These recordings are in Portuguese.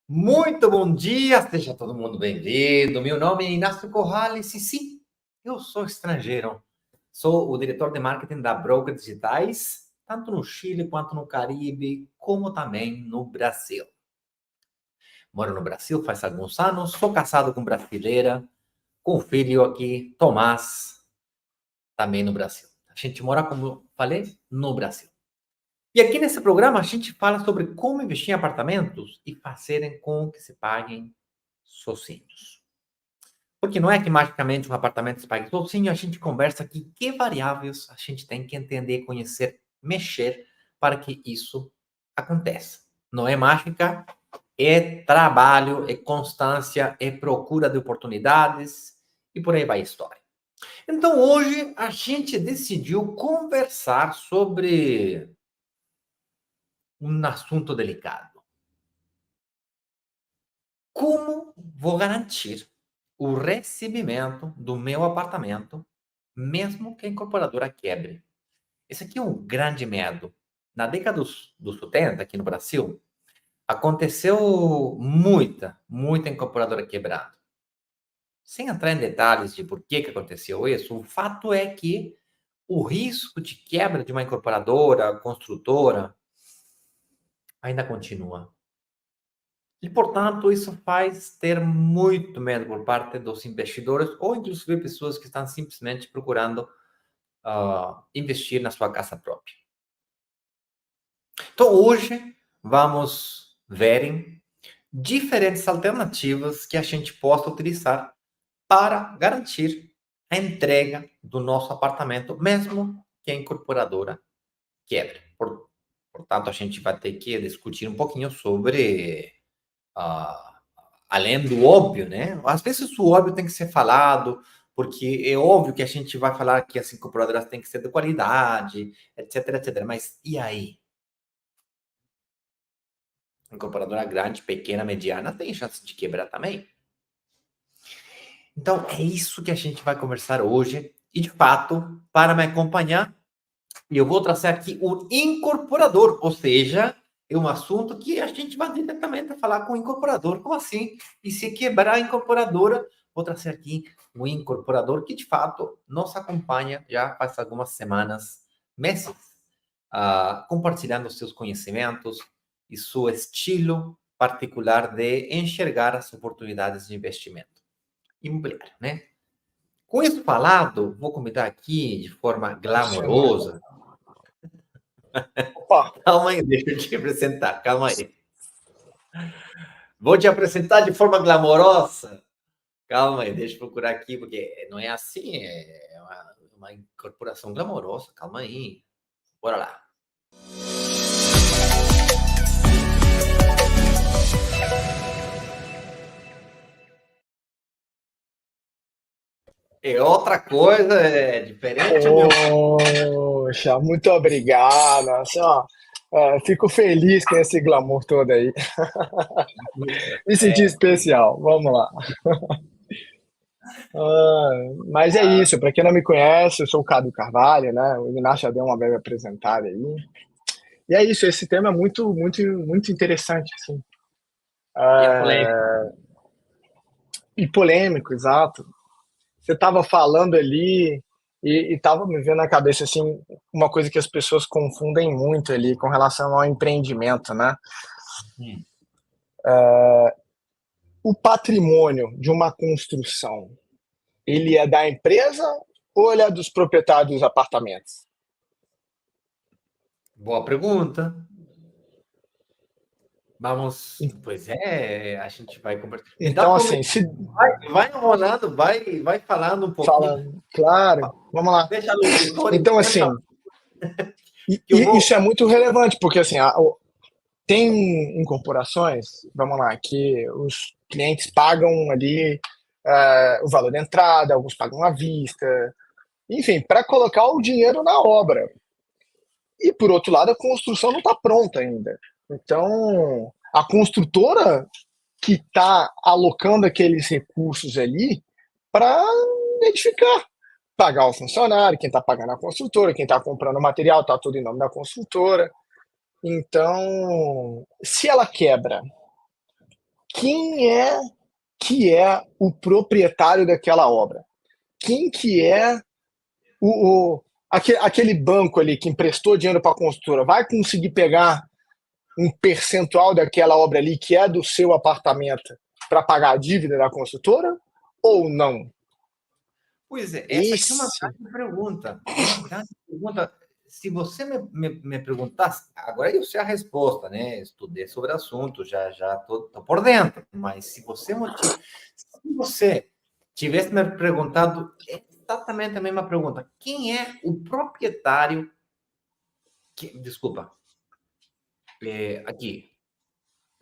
Muito bom dia, seja todo mundo bem-vindo. Meu nome é Inácio Corrales e sim, eu sou estrangeiro. Sou o diretor de marketing da Broker Digitais, tanto no Chile quanto no Caribe, como também no Brasil. Moro no Brasil faz alguns anos, sou casado com brasileira, com filho aqui, Tomás, também no Brasil. A gente mora, como eu falei, no Brasil. E aqui nesse programa a gente fala sobre como investir em apartamentos e fazerem com que se paguem sozinhos. Porque não é que magicamente um apartamento se pague sozinho, a gente conversa aqui que variáveis a gente tem que entender, conhecer, mexer para que isso aconteça. Não é mágica, é trabalho, é constância, é procura de oportunidades e por aí vai a história. Então hoje a gente decidiu conversar sobre um assunto delicado. Como vou garantir o recebimento do meu apartamento, mesmo que a incorporadora quebre? Esse aqui é um grande medo. Na década dos 70, aqui no Brasil, aconteceu muita incorporadora quebrando. Sem entrar em detalhes de por que aconteceu isso, o fato é que o risco de quebra de uma incorporadora, construtora, ainda continua. E, portanto, isso faz ter muito medo por parte dos investidores ou, inclusive, pessoas que estão simplesmente procurando investir na sua casa própria. Então, hoje, vamos ver diferentes alternativas que a gente possa utilizar para garantir a entrega do nosso apartamento, mesmo que a incorporadora quebre. Portanto, a gente vai ter que discutir um pouquinho sobre ah, além do óbvio, né? Às vezes o óbvio tem que ser falado, porque é óbvio que a gente vai falar que as incorporadoras têm que ser de qualidade, etc, etc. Mas e aí? Incorporadora grande, pequena, mediana, tem chance de quebrar também. Então, é isso que a gente vai conversar hoje. E, de fato, para me acompanhar, eu vou trazer aqui o incorporador, ou seja, é um assunto que a gente vai diretamente falar com o incorporador. Como assim? E se quebrar a incorporadora, vou trazer aqui o incorporador que, de fato, nos acompanha já faz algumas semanas, meses, compartilhando seus conhecimentos e seu estilo particular de enxergar as oportunidades de investimento imobiliário, né? Com isso falado, vou comentar aqui de forma Senhor. glamourosa. Opa, Calma aí, deixa eu te apresentar, calma aí. Vou te apresentar de forma glamourosa. Calma aí, deixa eu procurar aqui, porque não é assim, é uma incorporação glamourosa. Calma aí. Bora lá. É outra coisa, é diferente, meu. poxa, muito obrigado. Assim, ó, fico feliz com esse glamour todo aí. Me senti É, especial. Vamos lá. Mas é isso, para quem não me conhece, eu sou o Cadu Carvalho, né? O Inácio já deu uma breve apresentada aí. E é isso, esse tema é muito interessante, assim. e é polêmico. E polêmico, exato. Você estava falando ali e estava me vendo na cabeça assim uma coisa que as pessoas confundem muito ali com relação ao empreendimento, né? Hum. O patrimônio de uma construção, ele é da empresa ou ele é dos proprietários dos apartamentos? Boa pergunta. Vamos, pois é, a gente vai conversar. Me dá Então, um assim, momento, se vai enrolando, vai falando um pouquinho. fala, claro, vamos lá. Deixa a locutora Então, enquanto assim, que eu vou. isso é muito relevante, porque assim, tem incorporações, vamos lá, que os clientes pagam ali o valor da entrada, alguns pagam à vista, enfim, para colocar o dinheiro na obra. E por outro lado, a construção não está pronta ainda. Então, a construtora que está alocando aqueles recursos ali para edificar, pagar o funcionário, quem está pagando a construtora, quem está comprando o material, está tudo em nome da construtora. Então, se ela quebra, quem é que é o proprietário daquela obra? Quem que é aquele banco ali que emprestou dinheiro para a construtora? Vai conseguir pegar um percentual daquela obra ali que é do seu apartamento para pagar a dívida da construtora ou não? Pois é, essa aqui é uma Esse, grande pergunta. Uma grande pergunta. Se você me perguntasse, agora eu sei a resposta, né? Estudei sobre o assunto, já tô por dentro. Mas se você tivesse me perguntado exatamente a mesma pergunta, quem é o proprietário? Desculpa, aqui,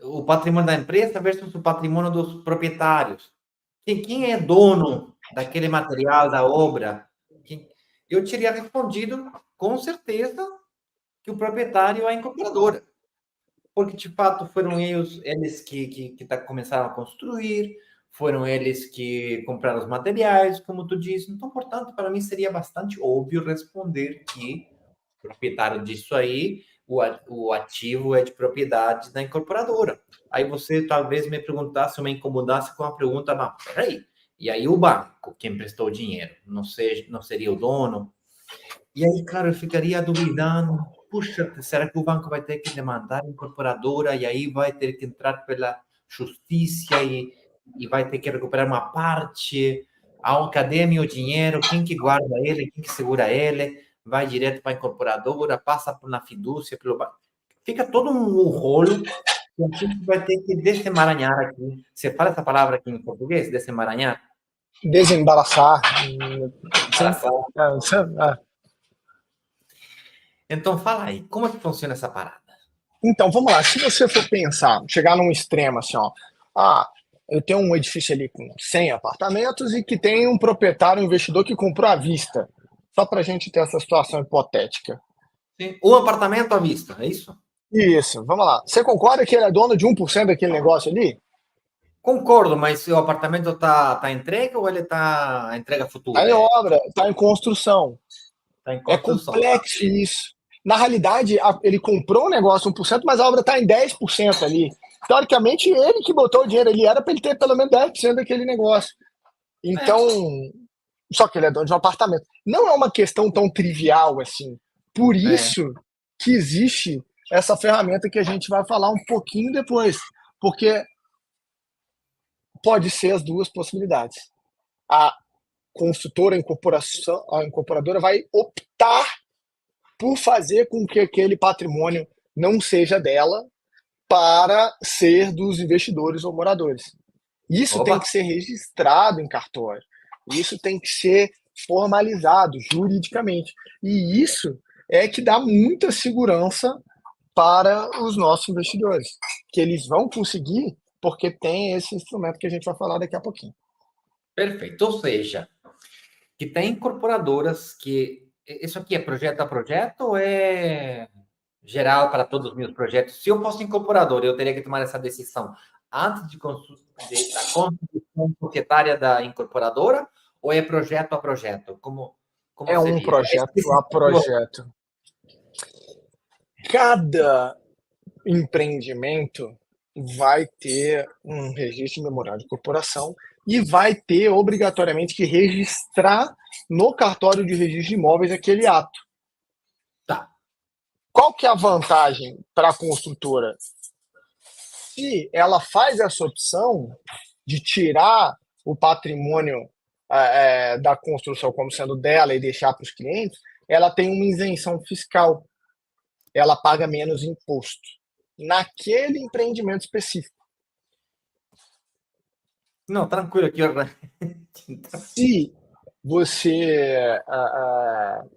o patrimônio da empresa versus o patrimônio dos proprietários. Quem é dono daquele material, da obra? Eu teria respondido, com certeza, que o proprietário é a incorporadora. Porque, de fato, foram eles que começaram a construir, foram eles que compraram os materiais, como tu disse. Então, portanto, para mim seria bastante óbvio responder que o proprietário disso aí, o ativo é de propriedade da incorporadora. Aí você talvez me perguntasse, ou me incomodasse com a pergunta, mas peraí, e aí o banco, que emprestou o dinheiro, não seria o dono? E aí, claro, eu ficaria duvidando, puxa, será que o banco vai ter que demandar a incorporadora e aí vai ter que entrar pela justiça e vai ter que recuperar uma parte? Cadê meu dinheiro? Quem que guarda ele? Quem que segura ele? Vai direto para a incorporadora, passa na fidúcia, pelo banco. Fica todo um rolo que a gente vai ter que desemaranhar aqui. Você fala essa palavra aqui em português? Desemaranhar? desembaraçar. Sim. Embaraçar. É. Então, fala aí, como é que funciona essa parada? Então, vamos lá. Se você for pensar, chegar num extremo assim, ó. Ah, eu tenho um edifício ali com 100 apartamentos e que tem um proprietário, um investidor que comprou à vista. Só para a gente ter essa situação hipotética. Sim. Um apartamento à vista, é isso? Isso, vamos lá. Você concorda que ele é dono de 1% daquele negócio ali? Concordo, mas o apartamento está entregue ou ele está entrega Está futura? em obra, está em construção. Está em É construção, tá? complexo isso. Na realidade, ele comprou um negócio 1%, mas a obra está em 10% ali. Teoricamente, ele que botou o dinheiro ali, era para ele ter pelo menos 10% daquele negócio. É. Então, só que ele é dono de um apartamento. Não é uma questão tão trivial assim. Por É. isso que existe essa ferramenta que a gente vai falar um pouquinho depois. Porque pode ser as duas possibilidades. A construtora, a incorporadora vai optar por fazer com que aquele patrimônio não seja dela para ser dos investidores ou moradores. Isso tem Opa, que ser registrado em cartório. Isso tem que ser formalizado juridicamente. E isso é que dá muita segurança para os nossos investidores, que eles vão conseguir porque tem esse instrumento que a gente vai falar daqui a pouquinho. perfeito. Ou seja, que tem incorporadoras que. Isso aqui é projeto a projeto ou é geral para todos os meus projetos? Se eu fosse incorporador, eu teria que tomar essa decisão antes da constituição societária da incorporadora ou é projeto a projeto? Como É um seria? projeto a projeto. Cada empreendimento vai ter um registro memorial de corporação e vai ter obrigatoriamente que registrar no cartório de registro de imóveis aquele ato. Tá. Qual que é a vantagem para a construtora? Se ela faz essa opção de tirar o patrimônio da construção como sendo dela e deixar para os clientes, ela tem uma isenção fiscal. Ela paga menos imposto naquele empreendimento específico. Não, tranquilo aqui. Se você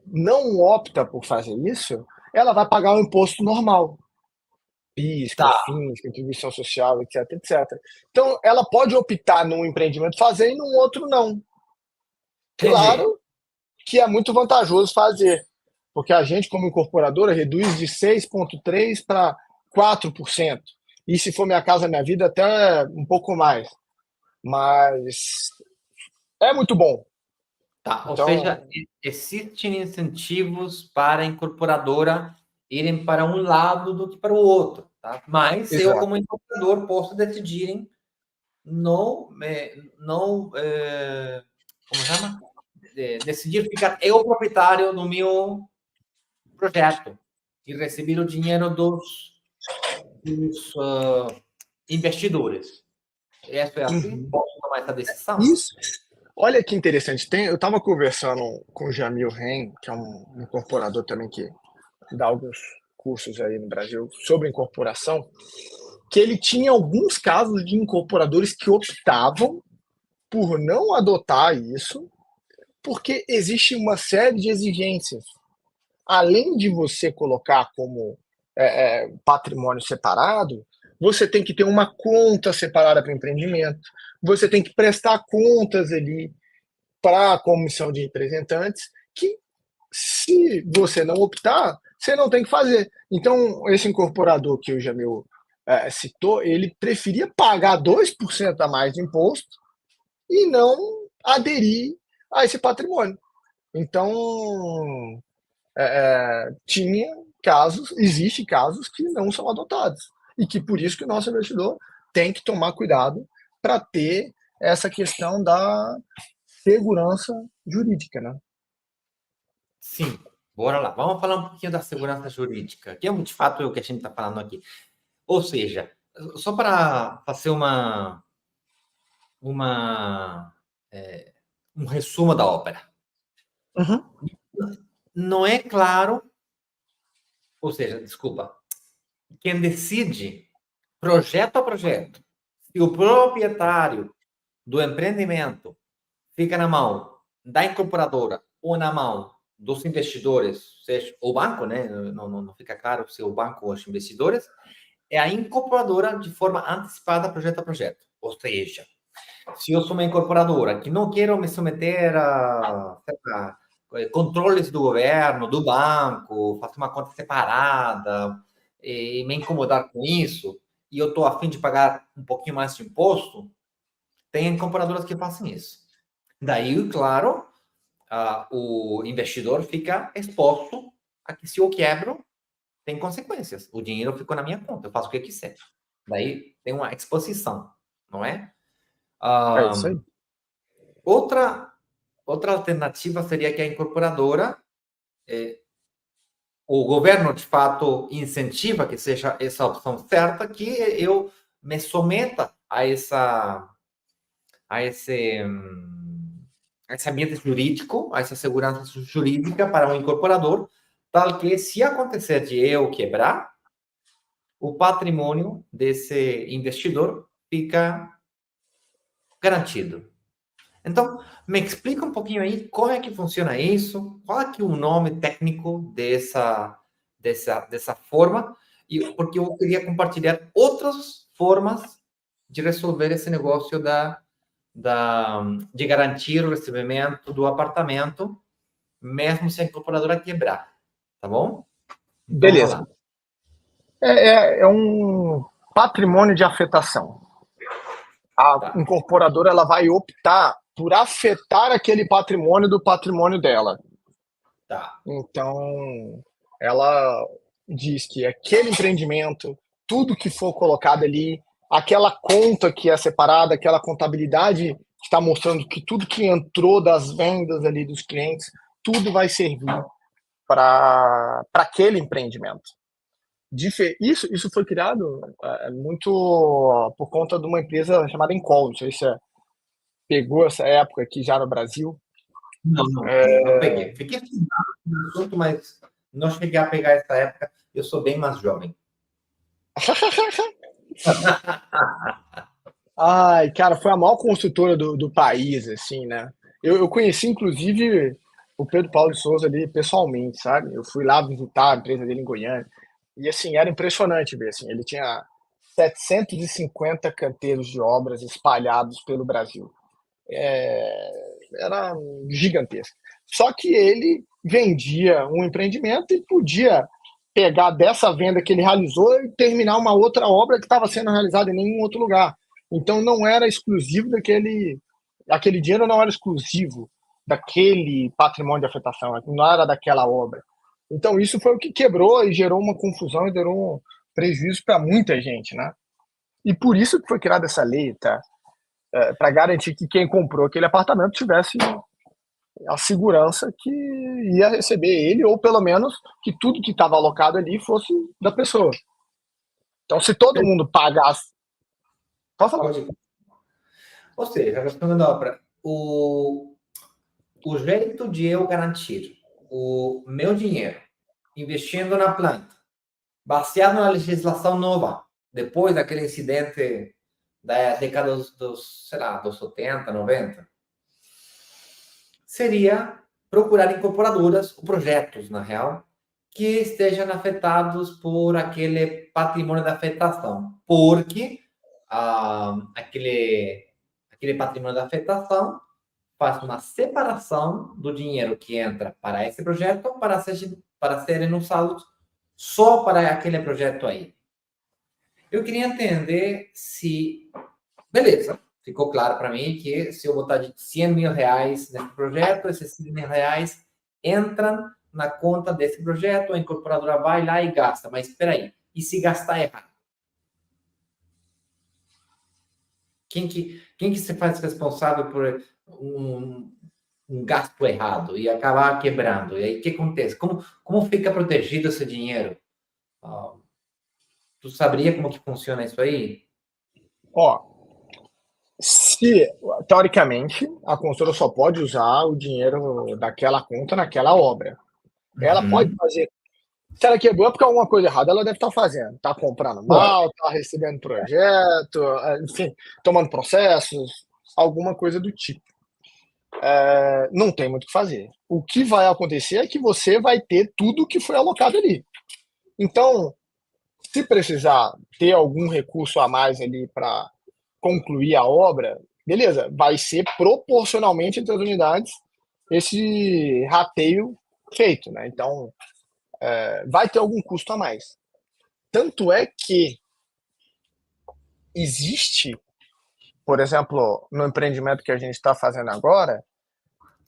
não opta por fazer isso, ela vai pagar o imposto normal. PIS, Tá, COFINS, contribuição social, etc, etc. Então, ela pode optar num empreendimento fazer e num outro não. entendi. Claro que é muito vantajoso fazer, porque a gente, como incorporadora, reduz de 6,3% para 4%. E se for Minha Casa Minha Vida, até um pouco mais. Mas é muito bom. Tá, ou Então, seja, existem incentivos para a incorporadora irem para um lado do que para o outro, tá? Mas eu, exato. como incorporador, posso decidir não como chama? Decidir ficar eu proprietário do meu projeto e receber o dinheiro dos investidores. Isso é assim? Uhum. Posso tomar essa decisão? Isso. Olha que interessante. Eu estava conversando com o Jamil Ren, que é um incorporador também que dá alguns cursos aí no Brasil sobre incorporação, que ele tinha alguns casos de incorporadores que optavam por não adotar isso, porque existe uma série de exigências. Além de você colocar como patrimônio separado, você tem que ter uma conta separada para o empreendimento, você tem que prestar contas ali para a comissão de representantes, que se você não optar, você não tem que fazer. Então, esse incorporador que o Jamil citou, ele preferia pagar 2% a mais de imposto e não aderir a esse patrimônio. Então, tinha casos, existe casos que não são adotados. E que por isso que o nosso investidor tem que tomar cuidado para ter essa questão da segurança jurídica, né? Sim, bora lá. Vamos falar um pouquinho da segurança jurídica, que é de fato o que a gente está falando aqui. Ou seja, só para fazer uma um resumo da ópera. Uhum. Não é claro, ou seja, desculpa, quem decide projeto a projeto, se o proprietário do empreendimento fica na mão da incorporadora ou na mão dos investidores, seja o banco, né? Não fica claro se é o banco ou os investidores, é a incorporadora de forma antecipada, projeto a projeto. Ou seja, se eu sou uma incorporadora que não quero me submeter a controles do governo, do banco, fazer uma conta separada e me incomodar com isso, e eu estou a fim de pagar um pouquinho mais de imposto, tem incorporadoras que fazem isso. Daí, claro, o investidor fica exposto a que se eu quebro, tem consequências. O dinheiro ficou na minha conta, eu faço o que eu quiser. Daí tem uma exposição, não é? É isso aí. Outra alternativa seria que a incorporadora, o governo de fato incentiva que seja essa opção certa, que eu me someta a esse ambiente jurídico, a essa segurança jurídica para um incorporador, tal que se acontecer de eu quebrar, o patrimônio desse investidor fica garantido. Então, me explica um pouquinho aí como é que funciona isso, qual é que é o nome técnico dessa forma, e porque eu queria compartilhar outras formas de resolver esse negócio de garantir o recebimento do apartamento, mesmo se a incorporadora quebrar, tá bom? Então, vamos Beleza. lá. É um patrimônio de afetação. A Tá, incorporadora ela vai optar por afetar aquele patrimônio do patrimônio dela. tá. Então, ela diz que aquele empreendimento, tudo que for colocado ali, aquela conta que é separada, aquela contabilidade que está mostrando que tudo que entrou das vendas ali dos clientes, tudo vai servir para aquele empreendimento. Isso foi criado muito por conta de uma empresa chamada Encol. Não sei se você pegou essa época aqui já no Brasil. Não peguei. Fiquei estudando no assunto, mas não cheguei a pegar essa época. Eu sou bem mais jovem. Ai, cara, foi a maior construtora do país, assim, né? Eu conheci, inclusive, o Pedro Paulo de Souza ali pessoalmente, sabe? Eu fui lá visitar a empresa dele em Goiânia. E, assim, era impressionante ver, assim, ele tinha 750 canteiros de obras espalhados pelo Brasil. Era gigantesco. Só que ele vendia um empreendimento e podia pegar dessa venda que ele realizou e terminar uma outra obra que estava sendo realizada em nenhum outro lugar. Então não era exclusivo aquele dinheiro não era exclusivo daquele patrimônio de afetação, não era daquela obra. Então isso foi o que quebrou e gerou uma confusão e gerou um prejuízo para muita gente, né? E por isso que foi criada essa lei, tá? para garantir que quem comprou aquele apartamento tivesse a segurança que ia receber ele, ou pelo menos que tudo que estava alocado ali fosse da pessoa. Então, se todo mundo pagasse. Pode falar. Pode. Ou seja, respondendo a obra, o jeito de eu garantir o meu dinheiro investindo na planta, baseado na legislação nova, depois daquele incidente da década sei lá, dos 70, 90, seria procurar incorporadoras ou projetos, na real, que estejam afetados por aquele patrimônio de afetação, porque aquele patrimônio de afetação faz uma separação do dinheiro que entra para esse projeto para serem usados só para aquele projeto aí. Eu queria entender se... Beleza, ficou claro para mim que se eu botar de 100 mil reais nesse projeto, esses 100 mil reais entram na conta desse projeto, a incorporadora vai lá e gasta. Mas espera aí, e se gastar errado? Quem que se faz responsável por um gasto errado e acabar quebrando? E aí o que acontece? Como fica protegido esse dinheiro? Tu saberia como que funciona isso aí? Ó, se, teoricamente, a construtora só pode usar o dinheiro daquela conta naquela obra. Ela pode fazer. Se ela quebrou é porque alguma coisa errada ela deve estar fazendo. Está comprando mal, está recebendo projeto, enfim, tomando processos, alguma coisa do tipo. Não tem muito o que fazer. O que vai acontecer é que você vai ter tudo que foi alocado ali. Então, se precisar ter algum recurso a mais ali para concluir a obra, beleza, vai ser proporcionalmente entre as unidades esse rateio feito, né? Então, vai ter algum custo a mais. Tanto é que existe, por exemplo, no empreendimento que a gente está fazendo agora,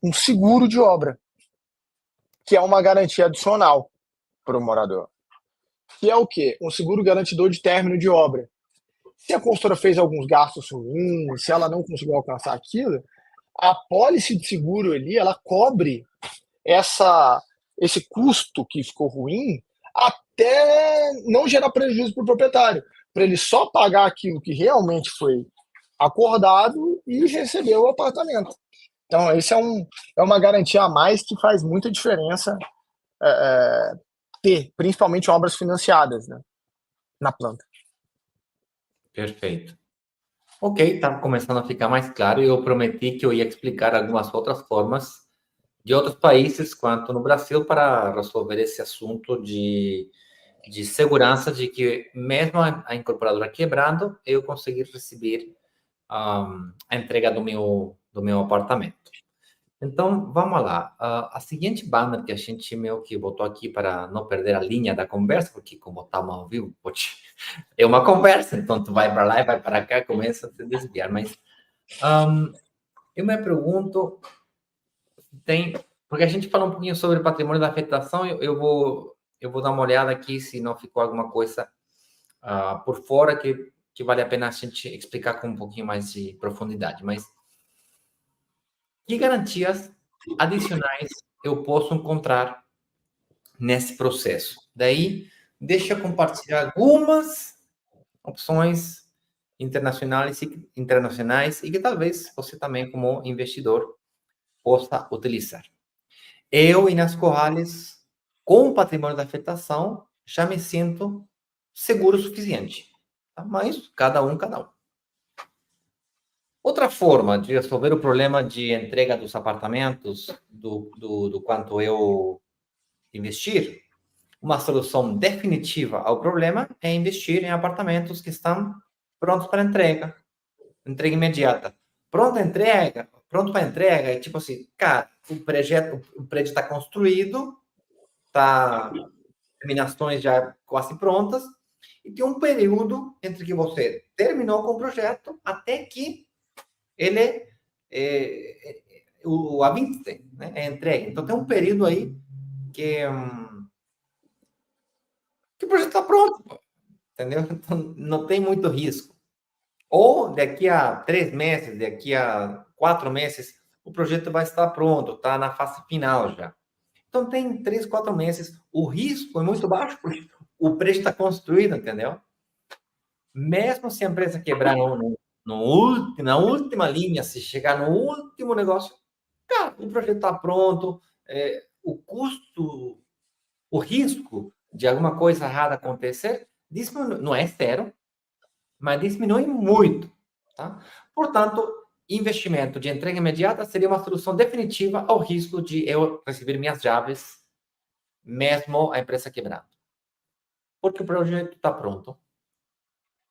um seguro de obra, que é uma garantia adicional para o morador. Que é o quê? Um seguro garantidor de término de obra. Se a construtora fez alguns gastos ruins, se ela não conseguiu alcançar aquilo, a apólice de seguro ali, ela cobre esse custo que ficou ruim até não gerar prejuízo para o proprietário, para ele só pagar aquilo que realmente foi acordado e receber o apartamento. Então, esse é uma garantia a mais que faz muita diferença ter, principalmente obras financiadas, né, na planta. Perfeito. Ok, está começando a ficar mais claro. Eu prometi que eu ia explicar algumas outras formas de outros países, quanto no Brasil, para resolver esse assunto de segurança, de que mesmo a incorporadora quebrando, eu conseguir receber a entrega do meu apartamento. Então, vamos lá. A seguinte banda que a gente meio que botou aqui para não perder a linha da conversa, porque como estamos ao vivo, é uma conversa, então tu vai para lá e vai para cá, começa a se desviar. Mas eu me pergunto, porque a gente falou um pouquinho sobre patrimônio da afetação, eu vou dar uma olhada aqui se não ficou alguma coisa por fora que vale a pena a gente explicar com um pouquinho mais de profundidade. Mas que garantias adicionais eu posso encontrar nesse processo? Daí, deixa eu compartilhar algumas opções internacionais e que talvez você também, como investidor, possa utilizar. Eu, Inas Corrales, com o patrimônio da afetação, já me sinto seguro o suficiente. Tá? Mas cada um, cada um. Outra forma de resolver o problema de entrega dos apartamentos, do quanto eu investir, uma solução definitiva ao problema é investir em apartamentos que estão prontos para entrega imediata. Pronto para entrega, é tipo assim, cara, o prédio está construído, tá terminações já quase prontas, e tem um período entre que você terminou com o projeto até que ele a vista, né, é entregue. Então tem um período aí que o projeto está pronto, entendeu? Então não tem muito risco. Ou daqui a 3 meses, daqui a 4 meses, o projeto vai estar pronto, está na fase final já. Então, tem 3, 4 meses. O risco é muito baixo, porque o prédio está construído, entendeu? Mesmo se a empresa quebrar na última linha, se chegar no último negócio, cara, o projeto está pronto, o custo, o risco de alguma coisa errada acontecer, não é zero, mas diminui muito, tá? Portanto, investimento de entrega imediata seria uma solução definitiva ao risco de eu receber minhas chaves, mesmo a empresa quebrando. Porque o projeto está pronto.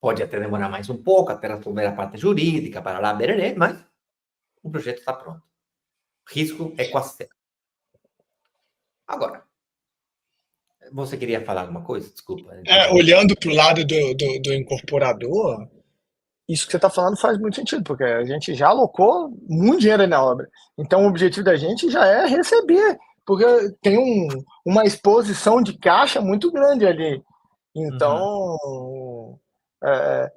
Pode até demorar mais um pouco, até resolver a parte jurídica, para lá, bererê, mas o projeto está pronto. Risco é quase zero. Agora, você queria falar alguma coisa? Desculpa. Olhando para o lado do incorporador, isso que você está falando faz muito sentido, porque a gente já alocou muito dinheiro aí na obra. Então, o objetivo da gente já é receber, porque tem uma exposição de caixa muito grande ali. Então, é,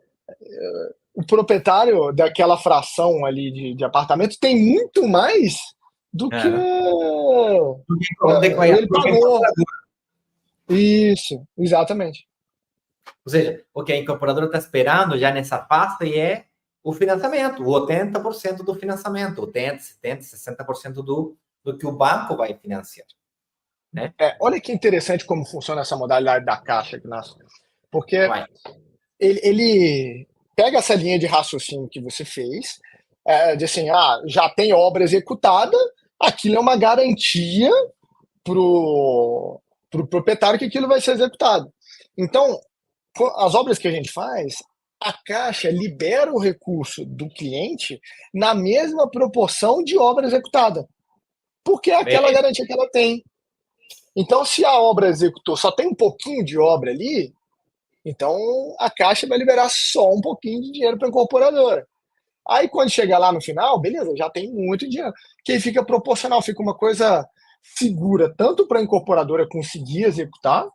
o proprietário daquela fração ali de apartamento tem muito mais do que ele pagou. Isso, exatamente. Ou seja, o que a incorporadora está esperando já nessa fase é o financiamento, o 80% do financiamento, 80%, 70%, 60% do que o banco vai financiar. Né? Olha que interessante como funciona essa modalidade da Caixa, Ignacio. Porque ele pega essa linha de raciocínio que você fez, de assim, já tem obra executada, aquilo é uma garantia para o proprietário que aquilo vai ser executado. Então, as obras que a gente faz, a Caixa libera o recurso do cliente na mesma proporção de obra executada, porque é aquela garantia que ela tem. Então, se a obra executou só tem um pouquinho de obra ali, então a Caixa vai liberar só um pouquinho de dinheiro para a incorporadora. Aí, quando chegar lá no final, beleza, já tem muito dinheiro. Que aí fica proporcional, fica uma coisa segura, tanto para a incorporadora conseguir executar,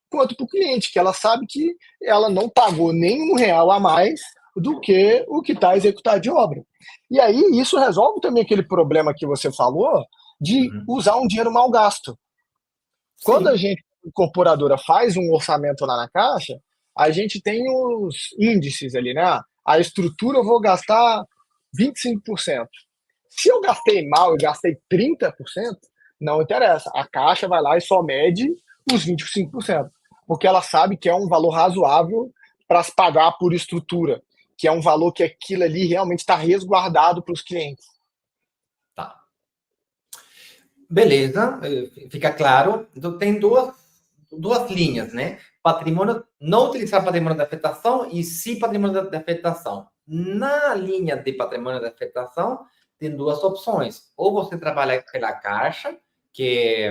quanto para o cliente, que ela sabe que ela não pagou nenhum real a mais do que o que está executado de obra. E aí, isso resolve também aquele problema que você falou de usar um dinheiro mal gasto. Quando a gente, incorporadora, faz um orçamento lá na Caixa, a gente tem os índices ali, né? A estrutura eu vou gastar 25%. Se eu gastei mal e gastei 30%, não interessa. A Caixa vai lá e só mede os 25%, porque ela sabe que é um valor razoável para se pagar por estrutura, que é um valor que aquilo ali realmente está resguardado para os clientes. Tá. Beleza, fica claro. Então, tem duas linhas, né? Patrimônio, não utilizar patrimônio de afetação e sim patrimônio de afetação. Na linha de patrimônio de afetação, tem duas opções. Ou você trabalha pela Caixa, que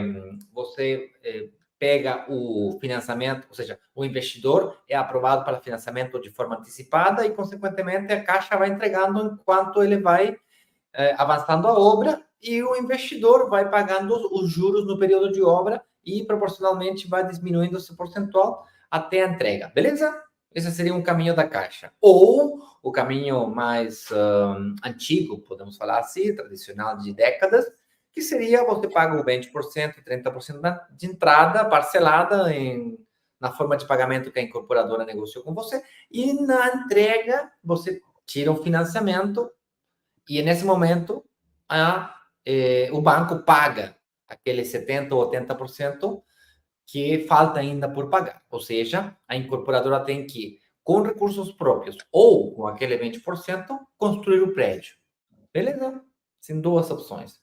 você pega o financiamento, ou seja, o investidor é aprovado para financiamento de forma antecipada e, consequentemente, a Caixa vai entregando enquanto ele vai avançando a obra e o investidor vai pagando os juros no período de obra e proporcionalmente vai diminuindo esse percentual até a entrega, beleza? Esse seria um caminho da Caixa. Ou o caminho mais antigo, podemos falar assim, tradicional de décadas, que seria você paga o 20%, 30% de entrada parcelada na forma de pagamento que a incorporadora negociou com você, e na entrega você tira um financiamento e nesse momento o banco paga aquele 70% ou 80% que falta ainda por pagar. Ou seja, a incorporadora tem que, com recursos próprios ou com aquele 20%, construir o prédio. Beleza? São duas opções.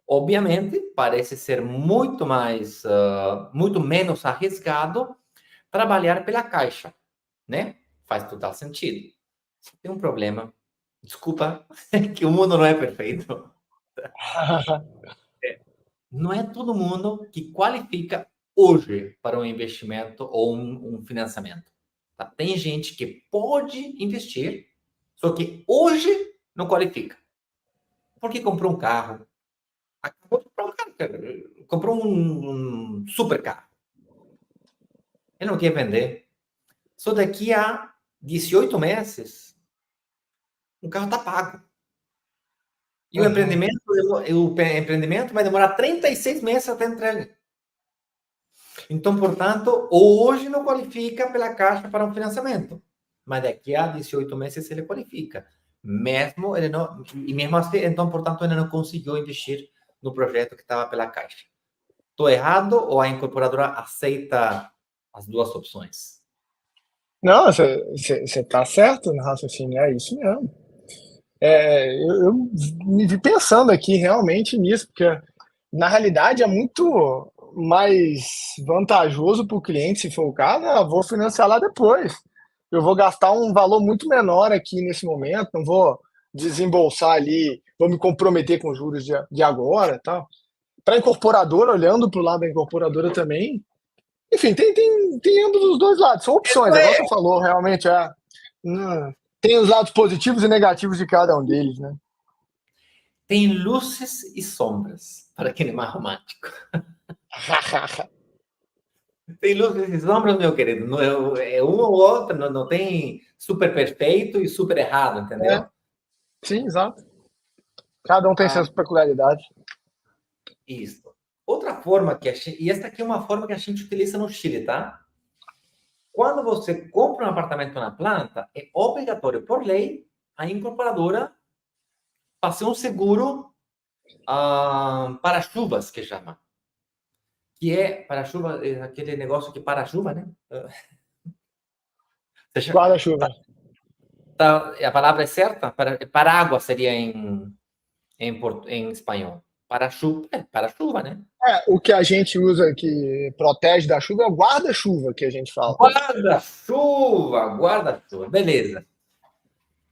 Obviamente, parece ser muito menos arriscado trabalhar pela Caixa, né? Faz total sentido. Tem um problema. Desculpa, que o mundo não é perfeito. Não é todo mundo que qualifica hoje para um investimento ou um financiamento. Tá? Tem gente que pode investir, só que hoje não qualifica. Porque comprou um carro, acabou de comprar um carro, comprou um super carro. Ele não quer vender. Só daqui a 18 meses o carro está pago. E Uhum. o empreendimento vai demorar 36 meses até entrega. Então, portanto, hoje não qualifica pela Caixa para um financiamento, mas daqui a 18 meses ele qualifica. Mesmo ele não, e mesmo assim, então, portanto, ele não conseguiu investir no projeto que estava pela Caixa. Estou errado ou a incorporadora aceita as duas opções? Não, você está certo no raciocínio, é isso mesmo. Eu me vi pensando aqui realmente nisso, porque na realidade é muito mais vantajoso para o cliente, se for o caso, vou financiar lá depois. Eu vou gastar um valor muito menor aqui nesse momento, não vou desembolsar ali, vou me comprometer com os juros de agora, tal. Para a incorporadora, olhando para o lado da incorporadora também, enfim, tem ambos os dois lados, são opções, igual você falou, realmente tem os lados positivos e negativos de cada um deles, né? Tem luzes e sombras, para quem é mais romântico. Tem luzes e sombras, meu querido. Não é um ou outro, não tem super perfeito e super errado, entendeu? Sim, exato. Cada um tem Ah, suas peculiaridades. isso. Outra forma e esta aqui é uma forma que a gente utiliza no Chile, tá? Quando você compra um apartamento na planta, é obrigatório, por lei, a incorporadora fazer um seguro para chuvas, que chama. Que é para-chuva, é aquele negócio que para-chuva, né? Guarda-chuva. A palavra é certa? Paraguas seria em espanhol. Para-chuva, né? O que a gente usa que protege da chuva é o guarda-chuva que a gente fala. Guarda-chuva, beleza.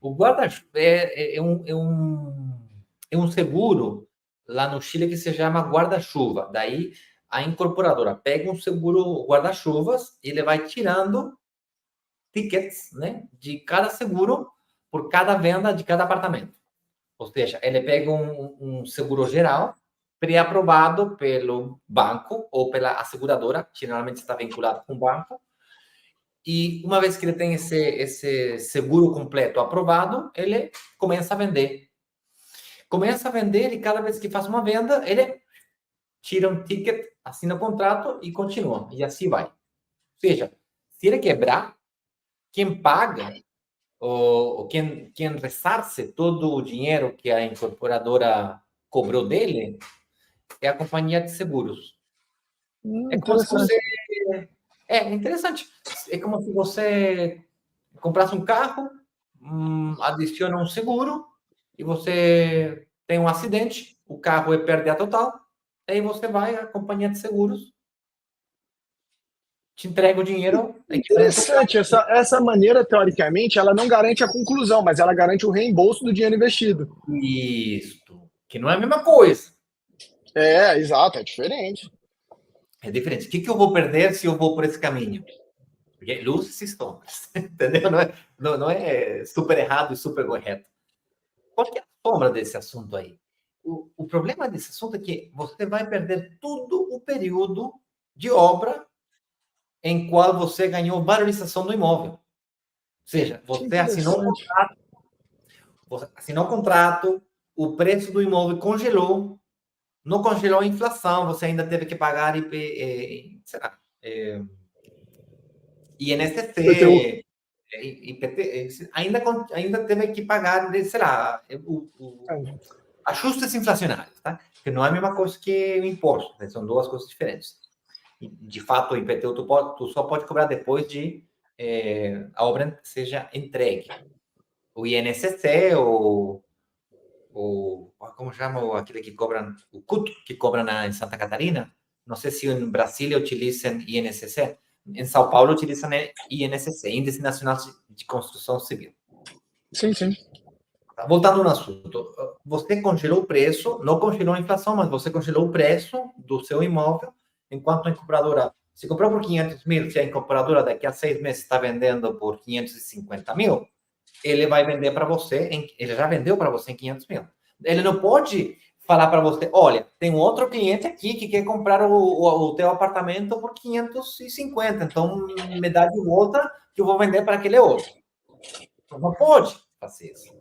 O guarda-chuva é um seguro lá no Chile que se chama guarda-chuva. Daí a incorporadora pega um seguro guarda-chuvas e ele vai tirando tickets, né, de cada seguro por cada venda de cada apartamento. Ou seja, ele pega um seguro geral pré-aprovado pelo banco ou pela asseguradora, geralmente está vinculado com o banco, e uma vez que ele tem esse seguro completo aprovado, ele começa a vender. Começa a vender e cada vez que faz uma venda, ele tira um ticket, assina o contrato e continua. E assim vai. Ou seja, se ele quebrar, quem paga ou quem ressarce todo o dinheiro que a incorporadora cobrou dele é a companhia de seguros. É como se Interessante. você. É interessante. É como se você comprasse um carro, adiciona um seguro e você tem um acidente, o carro é perda total, aí você vai à companhia de seguros, te entrega o dinheiro, equivalente ao Interessante. carro. Essa maneira, teoricamente, ela não garante a conclusão, mas ela garante o reembolso do dinheiro investido. Isto, que não é a mesma coisa. Exato, é diferente. É diferente. O que eu vou perder se eu vou por esse caminho? Porque luzes e sombras, entendeu? Não é super errado e super correto. Qual que é a sombra desse assunto aí? O problema desse assunto é que você vai perder todo o período de obra em qual você ganhou valorização do imóvel. Ou seja, Que você interessante. assinou o contrato, o preço do imóvel congelou, não congelou a inflação, você ainda teve que pagar sei lá, IPTU. INSS, IPT, ainda teve que pagar, sei lá, ajustes inflacionários, tá? Que não é a mesma coisa que o imposto, né? São duas coisas diferentes. De fato, o IPTU tu só pode cobrar depois de a obra seja entregue. O INSS, como chama aquele que cobra, o CUT, que cobra em Santa Catarina, não sei se em Brasília utilizam INSS, em São Paulo utilizam INSS, Índice Nacional de Construção Civil. Sim, sim. Voltando no assunto, você congelou o preço, não congelou a inflação, mas você congelou o preço do seu imóvel, enquanto a incorporadora, se comprou por 500 mil, se a incorporadora daqui a 6 meses está vendendo por 550 mil, ele vai vender para você, ele já vendeu para você em 500 mil. Ele não pode falar para você, olha, tem um outro cliente aqui que quer comprar o teu apartamento por 550, então me dá de volta que eu vou vender para aquele outro. Não pode fazer isso.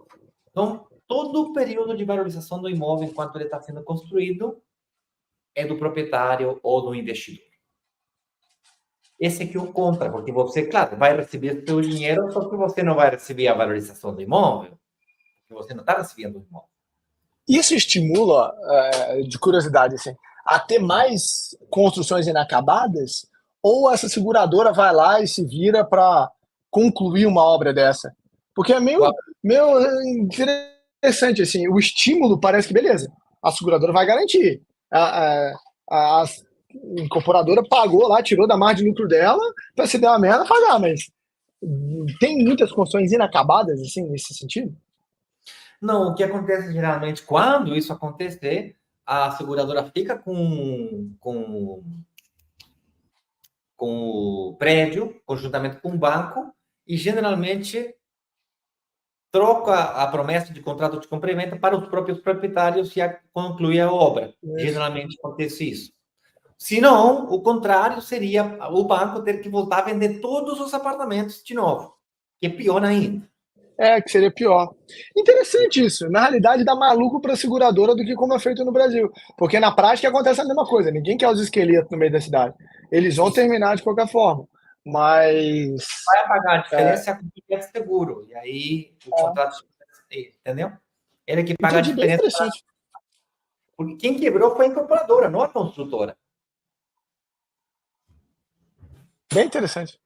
Então, todo o período de valorização do imóvel enquanto ele está sendo construído é do proprietário ou do investidor. Esse aqui é o contra, porque você, claro, vai receber seu dinheiro, só que você não vai receber a valorização do imóvel, porque você não está recebendo o imóvel. Isso estimula, de curiosidade, assim, a ter mais construções inacabadas? Ou essa seguradora vai lá e se vira para concluir uma obra dessa? Porque é meio interessante, assim, o estímulo parece que, beleza, a seguradora vai garantir. A incorporadora pagou lá, tirou da margem de lucro dela, para se der uma merda, pagar, mas tem muitas construções inacabadas, assim, nesse sentido? Não, o que acontece geralmente, quando isso acontecer, a seguradora fica com o prédio, conjuntamente com o banco, e geralmente troca a promessa de contrato de complemento para os próprios proprietários e concluir a obra. Isso. Geralmente acontece isso. Se não, o contrário seria o banco ter que voltar a vender todos os apartamentos de novo, que é pior ainda. Que seria pior. Interessante isso. Na realidade, dá mais lucro para a seguradora do que como é feito no Brasil. Porque na prática acontece a mesma coisa. Ninguém quer os esqueletos no meio da cidade. Eles vão terminar de qualquer forma. Mas. Vai pagar a diferença é a companhia de seguro. E aí o contrato. Entendeu? Ele que paga a Entendi, bem diferença. interessante. Porque quem quebrou foi a incorporadora, não a construtora. Bem interessante.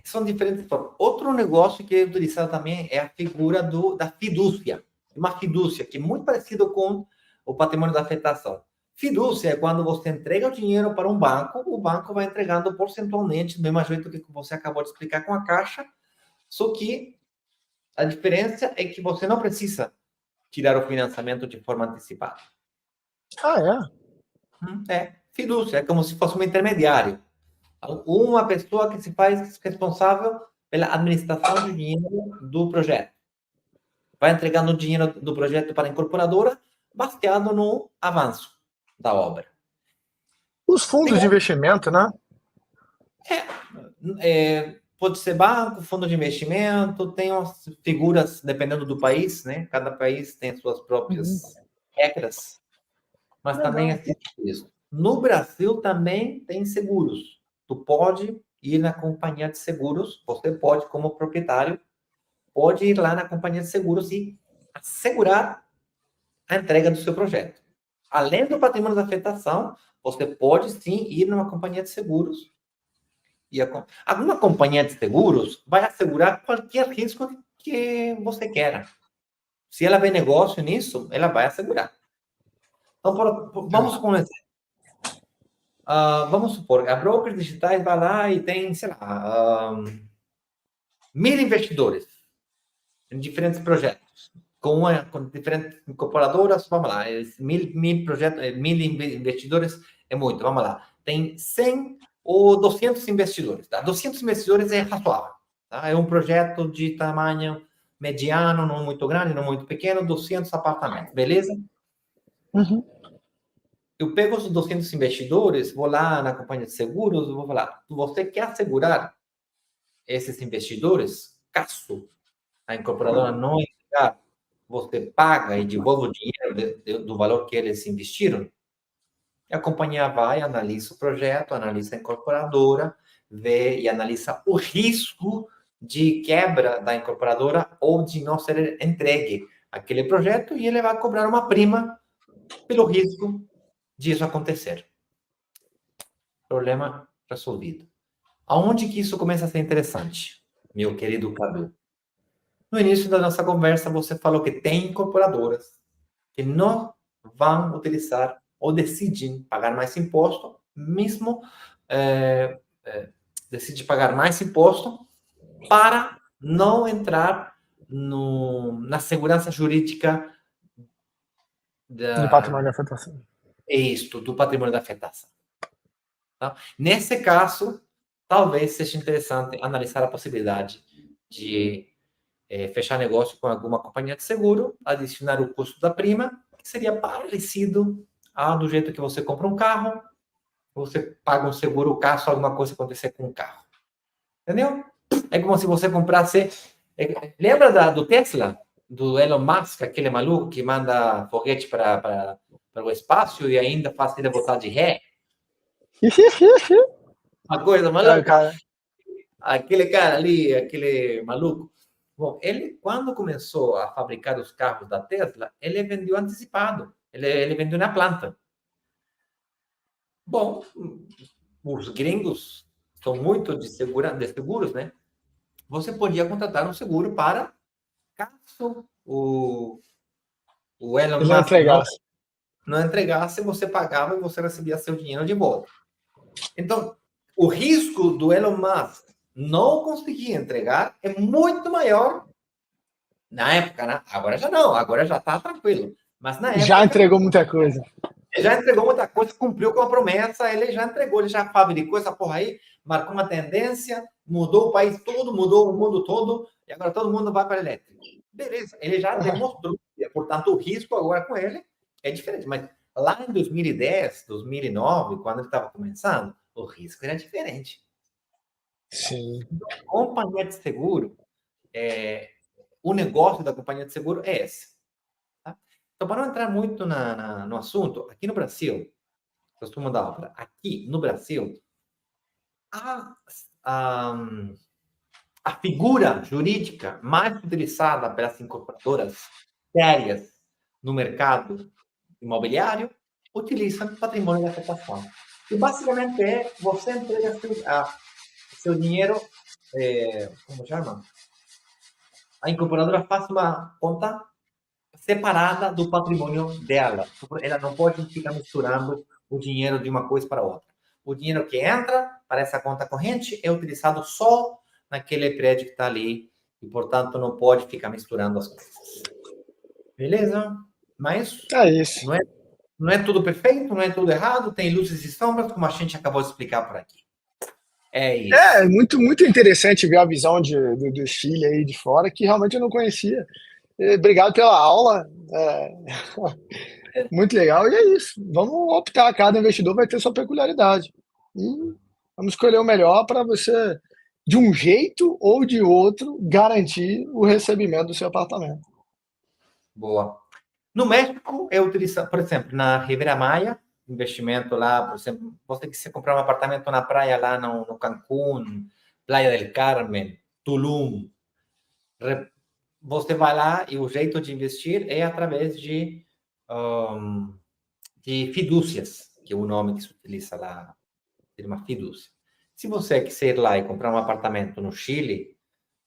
São diferentes formas. Outro negócio que é utilizado também é a figura da fidúcia. Uma fidúcia, que é muito parecido com o patrimônio da afetação. Fidúcia é quando você entrega o dinheiro para um banco, o banco vai entregando porcentualmente, do mesmo jeito que você acabou de explicar com a Caixa, só que a diferença é que você não precisa tirar o financiamento de forma antecipada. Fidúcia, é como se fosse um intermediário. Uma pessoa que se faz responsável pela administração do dinheiro do projeto. Vai entregando o dinheiro do projeto para a incorporadora, baseado no avanço da obra. Os fundos de investimento, né? Pode ser banco, fundo de investimento, tem umas figuras, dependendo do país, né? Cada país tem suas próprias regras, mas também existe isso. No Brasil também tem seguros. Tu pode ir na companhia de seguros, você pode, como proprietário, pode ir lá na companhia de seguros e assegurar a entrega do seu projeto. Além do patrimônio da afetação, você pode sim ir numa companhia de seguros. E alguma companhia de seguros vai assegurar qualquer risco que você queira. Se ela vê negócio nisso, ela vai assegurar. Então, vamos começar. Vamos supor, a Brokers Digitais vai lá e tem, sei lá, 1.000 investidores em diferentes projetos, com diferentes incorporadoras, vamos lá, 1.000 projetos, 1.000 investidores é muito, vamos lá. Tem 100 ou 200 investidores, tá? 200 investidores é razoável, tá? É um projeto de tamanho mediano, não muito grande, não muito pequeno, 200 apartamentos, beleza? Eu pego os 200 investidores, vou lá na companhia de seguros, vou falar, você quer assegurar esses investidores? Caso a incorporadora não entregar, você paga e devolve o dinheiro do valor que eles investiram? E a companhia vai, analisa o projeto, analisa a incorporadora, vê e analisa o risco de quebra da incorporadora ou de não ser entregue aquele projeto e ele vai cobrar uma prima pelo risco disso acontecer. Problema resolvido. Aonde que isso começa a ser interessante, meu querido Cadu? No início da nossa conversa, você falou que tem incorporadoras que não vão utilizar ou decidem pagar mais imposto, mesmo decide pagar mais imposto para não entrar na segurança jurídica De patrimônio de afetação. do patrimônio da afetação. Tá? Nesse caso, talvez seja interessante analisar a possibilidade de fechar negócio com alguma companhia de seguro, adicionar o custo da prima, que seria parecido do jeito que você compra um carro, você paga um seguro caso alguma coisa acontecer com o carro. Entendeu? É como se você comprasse... lembra do Tesla? do Elon Musk, aquele maluco que manda foguete para o espaço e ainda faz ele voltar de ré. Uma coisa É, maluca. cara, Aquele cara ali, aquele maluco. Bom, ele, quando começou a fabricar os carros da Tesla, ele vendeu antecipado. Ele vendeu na planta. Bom, os gringos são muito de seguros, né? Você podia contratar um seguro para caso o Elon ele não Musk entregasse. não entregasse, você pagava e você recebia seu dinheiro de volta. Então, o risco do Elon Musk não conseguir entregar é muito maior na época, né? Agora já não, agora já está tranquilo. Mas na Já época, entregou muita coisa. ele já entregou muita coisa, cumpriu com a promessa, ele já entregou, ele já fabricou essa porra aí, marcou uma tendência, mudou o país todo, mudou o mundo todo, e agora todo mundo vai para elétrico. Beleza, ele já demonstrou, portanto, o risco agora com ele é diferente. Mas lá em 2010, 2009, quando ele estava começando, o risco era diferente. Sim. Companhia de seguro, o negócio da companhia de seguro é esse. Tá? Então, para não entrar muito no assunto, aqui no Brasil, costumo dar aula, aqui no Brasil, a, a, a figura jurídica mais utilizada pelas incorporadoras sérias no mercado imobiliário utilizam patrimônio de afetação. E basicamente é você entrega seu dinheiro, como chama? A incorporadora faz uma conta separada do patrimônio dela. Ela não pode ficar misturando o dinheiro de uma coisa para outra. O dinheiro que entra para essa conta corrente é utilizado só naquele prédio que está ali e, portanto, não pode ficar misturando as coisas. Beleza? Mas É isso. não é tudo perfeito, não é tudo errado, tem luzes e sombras, como a gente acabou de explicar por aqui. É É isso. muito, muito interessante ver a visão do Chile aí de fora, que realmente eu não conhecia. Obrigado pela aula. É, muito legal. E é isso. Vamos optar. Cada investidor vai ter sua peculiaridade. E vamos escolher o melhor para você, de um jeito ou de outro, garantir o recebimento do seu apartamento. Boa. No México, é utilizado, por exemplo, na Riviera Maya, investimento lá, por exemplo, você quiser comprar um apartamento na praia lá no Cancún, Playa del Carmen, Tulum, você vai lá e o jeito de investir é através de fidúcias, que é o nome que se utiliza lá, é uma fidúcia. Se você quiser ir lá e comprar um apartamento no Chile,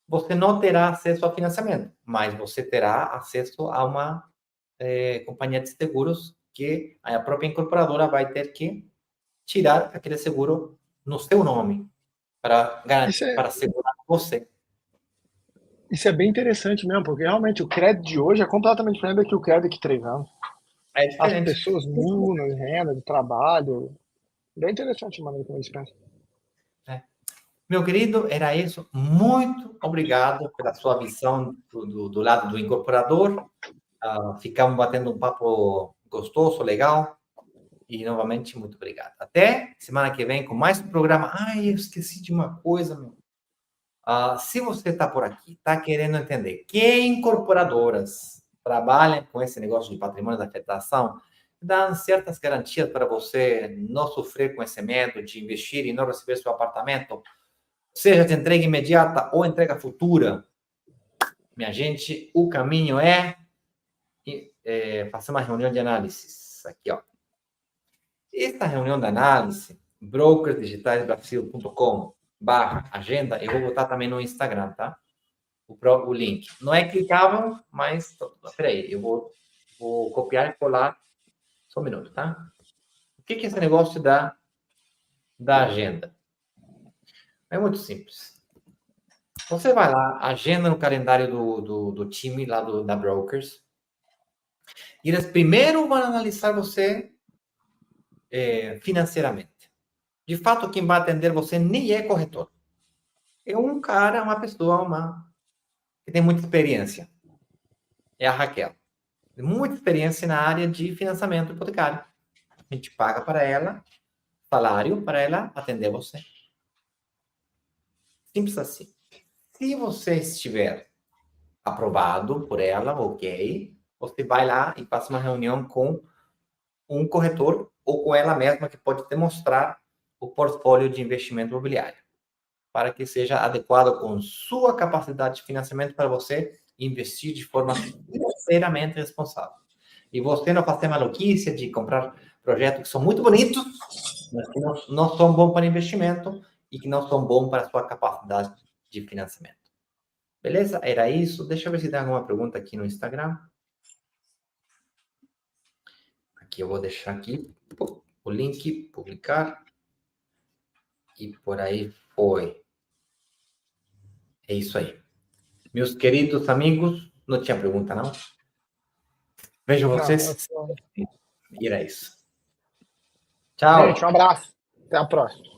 você não terá acesso a financiamento, mas você terá acesso a uma companhia de seguros que a própria incorporadora vai ter que tirar aquele seguro no seu nome para garantir, Isso é, para segurar você. isso é bem interessante mesmo, porque realmente o crédito de hoje é completamente diferente do que o crédito de 3 anos. É As diferente. pessoas mudam de renda, de trabalho. Bem interessante a maneira como eles pensam. É. Meu querido, era isso. Muito obrigado pela sua visão do lado do incorporador. Ficamos batendo um papo gostoso, legal. E novamente, muito obrigado. Até semana que vem com mais um programa. Ai, eu esqueci de uma coisa, meu. Se você está por aqui, está querendo entender que incorporadoras trabalham com esse negócio de patrimônio da afetação, dão certas garantias para você não sofrer com esse medo de investir e não receber seu apartamento, seja de entrega imediata ou entrega futura, minha gente, o caminho é fazer uma reunião de análise. Aqui, ó. Esta reunião de análise, brokersdigitalsbrasil.com/agenda, eu vou botar também no Instagram, tá? O link. Não é clicável, mas. Peraí, eu vou copiar e colar. Só um minuto, tá? O que é esse negócio da agenda? É muito simples. Você vai lá, agenda no calendário do time lá da Brokers. E eles primeiro vão analisar você financeiramente. De fato, quem vai atender você nem é corretor. É um cara, uma pessoa, que tem muita experiência. É a Raquel. Tem muita experiência na área de financiamento hipotecário. A gente paga para ela, salário para ela atender você. Simples assim. Se você estiver aprovado por ela, ok, você vai lá e faz uma reunião com um corretor ou com ela mesma que pode te mostrar o portfólio de investimento imobiliário, para que seja adequado com sua capacidade de financiamento para você investir de forma financeiramente responsável. E você não fazer maluquice de comprar projetos que são muito bonitos, mas que não são bons para investimento e que não são bons para a sua capacidade de financiamento. Beleza? Era isso. Deixa eu ver se tem alguma pergunta aqui no Instagram. Aqui eu vou deixar aqui o link, publicar. E por aí foi. É isso aí. Meus queridos amigos, não tinha pergunta, não? Vejo Não, vocês. E era isso. gente, um Tchau. abraço. Até a próxima.